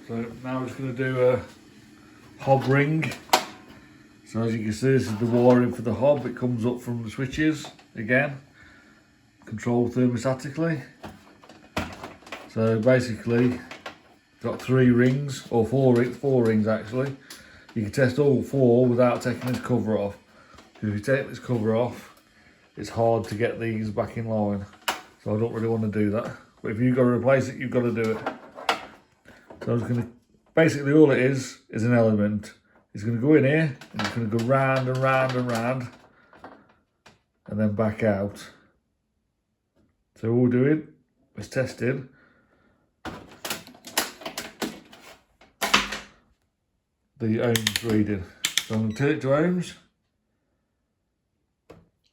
So now we're just going to do a hob ring. So as you can see, this is the wiring for the hob. It comes up from the switches again, controlled thermostatically. So basically, got 3 rings, or 4 rings actually. You can test all 4 without taking this cover off. Because if you take this cover off, it's hard to get these back in line. So I don't really want to do that. But if you've got to replace it, you've got to do it. So I'm just going to, basically all it is an element. It's going to go in here, and it's going to go round and round and round, and then back out. So all we're doing is testing the ohms reading. So I'm going to turn it to ohms,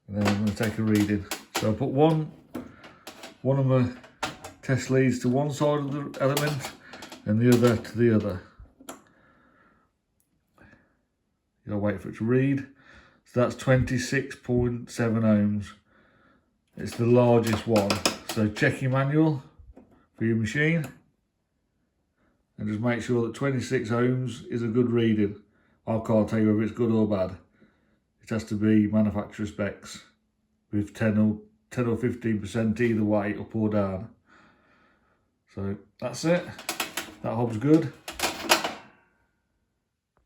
and then I'm going to take a reading. So I put one of my test leads to one side of the element and the other to the other. You gotta wait for it to read. So that's 26.7 ohms. It's the largest one. So check your manual for your machine and just make sure that 26 ohms is a good reading. I can't tell you whether it's good or bad. It has to be manufacturer specs with 10 or 15% either way, up or down. So that's it. That hob's good.